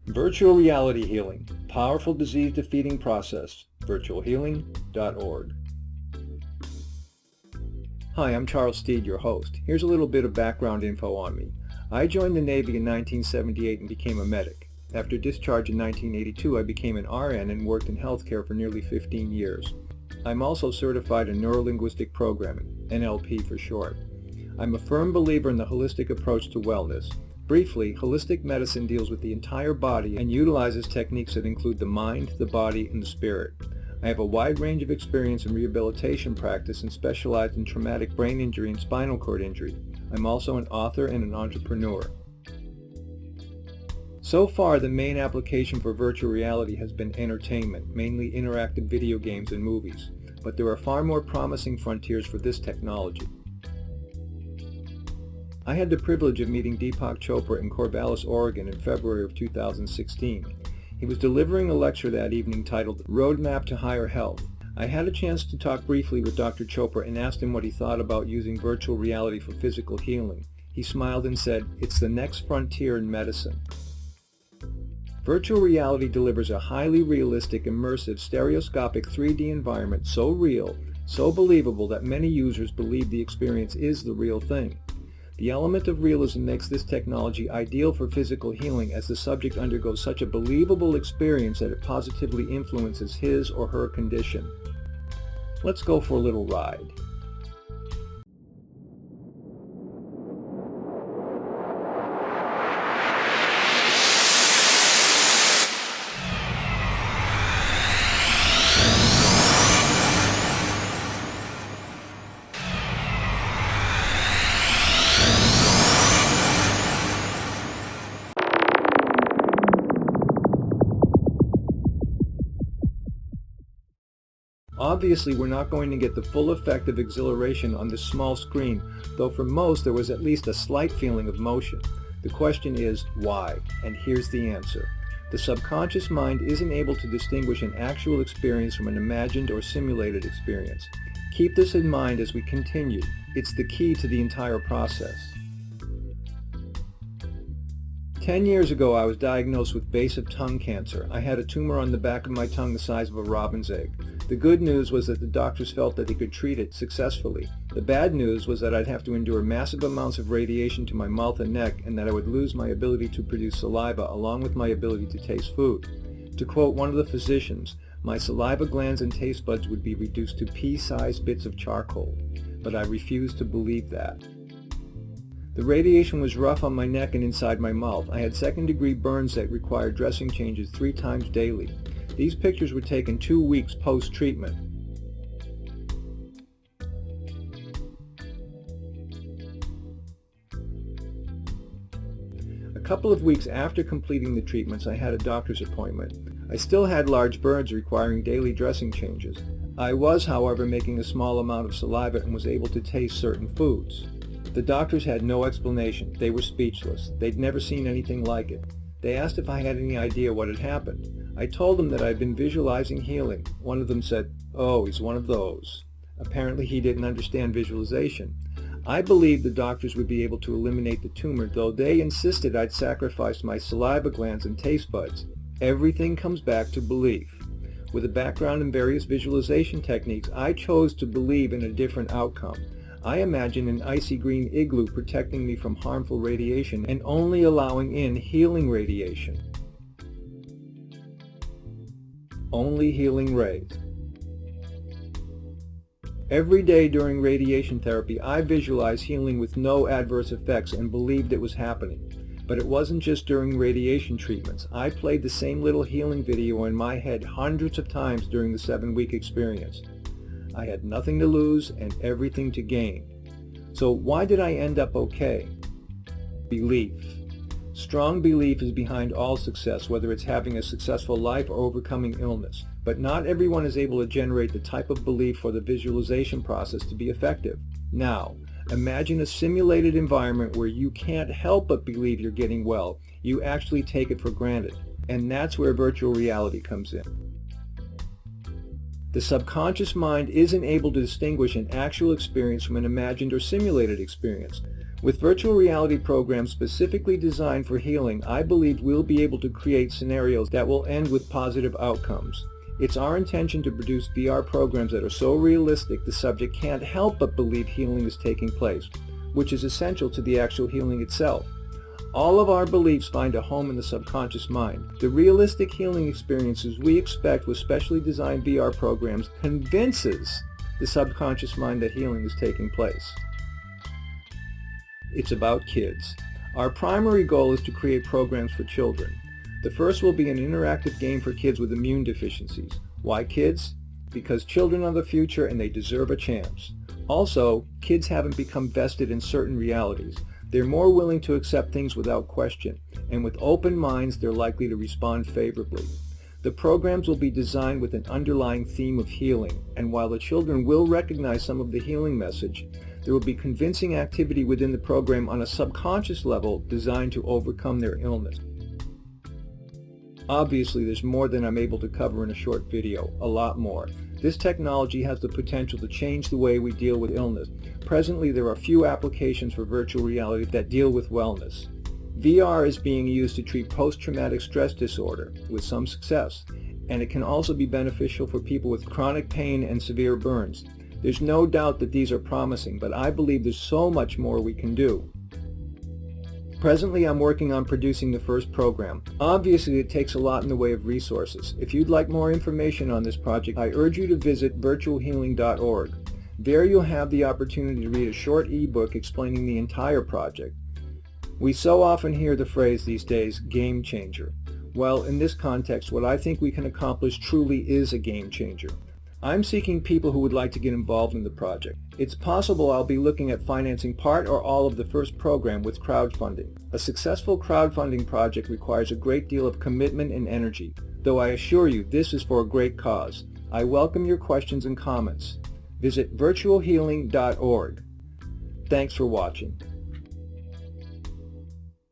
Virtual reality healing, powerful disease-defeating process, virtualhealing.org. Hi, I'm Charles Steed, your host. Here's a little bit of background info on me. I joined the Navy in 1978 and became a medic. After discharge in 1982, I became an RN and worked in healthcare for nearly 15 years. I'm also certified in Neuro-Linguistic Programming, NLP for short. I'm a firm believer in the holistic approach to wellness. Briefly, holistic medicine deals with the entire body and utilizes techniques that include the mind, the body, and the spirit. I have a wide range of experience in rehabilitation practice and specialize in traumatic brain injury and spinal cord injury. I'm also an author and an entrepreneur. So far, the main application for virtual reality has been entertainment, mainly interactive video games and movies. But there are far more promising frontiers for this technology. I had the privilege of meeting Deepak Chopra in Corvallis, Oregon in February of 2016. He was delivering a lecture that evening titled Roadmap to Higher Health. I had a chance to talk briefly with Dr. Chopra and asked him what he thought about using virtual reality for physical healing. He smiled and said, "It's the next frontier in medicine." Virtual reality delivers a highly realistic, immersive, stereoscopic 3D environment so real, so believable that many users believe the experience is the real thing. The element of realism makes this technology ideal for physical healing as the subject undergoes such a believable experience that it positively influences his or her condition. Let's go for a little ride. Obviously, we're not going to get the full effect of exhilaration on this small screen, though for most there was at least a slight feeling of motion. The question is, why? And here's the answer. The subconscious mind isn't able to distinguish an actual experience from an imagined or simulated experience. Keep this in mind as we continue. It's the key to the entire process. 10 years ago, I was diagnosed with invasive tongue cancer. I had a tumor on the back of my tongue the size of a robin's egg. The good news was that the doctors felt that they could treat it successfully. The bad news was that I'd have to endure massive amounts of radiation to my mouth and neck, and that I would lose my ability to produce saliva along with my ability to taste food. To quote one of the physicians, my saliva glands and taste buds would be reduced to pea-sized bits of charcoal. But I refused to believe that. The radiation was rough on my neck and inside my mouth. I had second-degree burns that required dressing changes 3 times daily. These pictures were taken 2 weeks post-treatment. A couple of weeks after completing the treatments, I had a doctor's appointment. I still had large burns requiring daily dressing changes. I was, however, making a small amount of saliva and was able to taste certain foods. The doctors had no explanation. They were speechless. They'd never seen anything like it. They asked if I had any idea what had happened. I told them that I'd been visualizing healing. One of them said, "Oh, he's one of those." Apparently he didn't understand visualization. I believed the doctors would be able to eliminate the tumor, though they insisted I'd sacrificed my saliva glands and taste buds. Everything comes back to belief. With a background in various visualization techniques, I chose to believe in a different outcome. I imagined an icy green igloo protecting me from harmful radiation and only allowing in healing radiation. Only healing rays. Every day during radiation therapy, I visualized healing with no adverse effects and believed it was happening. But it wasn't just during radiation treatments. I played the same little healing video in my head hundreds of times during the 7-week experience. I had nothing to lose and everything to gain. So why did I end up okay? Belief. Strong belief is behind all success, whether it's having a successful life or overcoming illness. But not everyone is able to generate the type of belief for the visualization process to be effective. Now, imagine a simulated environment where you can't help but believe you're getting well. You actually take it for granted. And that's where virtual reality comes in. The subconscious mind isn't able to distinguish an actual experience from an imagined or simulated experience. With virtual reality programs specifically designed for healing, I believe we'll be able to create scenarios that will end with positive outcomes. It's our intention to produce VR programs that are so realistic the subject can't help but believe healing is taking place, which is essential to the actual healing itself. All of our beliefs find a home in the subconscious mind. The realistic healing experiences we expect with specially designed VR programs convinces the subconscious mind that healing is taking place. It's about kids. Our primary goal is to create programs for children. The first will be an interactive game for kids with immune deficiencies. Why kids? Because children are the future and they deserve a chance. Also, kids haven't become vested in certain realities. They're more willing to accept things without question, and with open minds they're likely to respond favorably. The programs will be designed with an underlying theme of healing, and while the children will recognize some of the healing message, there will be convincing activity within the program on a subconscious level designed to overcome their illness. Obviously, there's more than I'm able to cover in a short video, a lot more. This technology has the potential to change the way we deal with illness. Presently, there are few applications for virtual reality that deal with wellness. VR is being used to treat post-traumatic stress disorder, with some success, and it can also be beneficial for people with chronic pain and severe burns. There's no doubt that these are promising, but I believe there's so much more we can do. Presently, I'm working on producing the first program. Obviously, it takes a lot in the way of resources. If you'd like more information on this project, I urge you to visit virtualhealing.org. There you'll have the opportunity to read a short ebook explaining the entire project. We so often hear the phrase these days, game changer. Well, in this context, what I think we can accomplish truly is a game changer. I'm seeking people who would like to get involved in the project. It's possible I'll be looking at financing part or all of the first program with crowdfunding. A successful crowdfunding project requires a great deal of commitment and energy, though I assure you this is for a great cause. I welcome your questions and comments. Visit virtualhealing.org. Thanks for watching.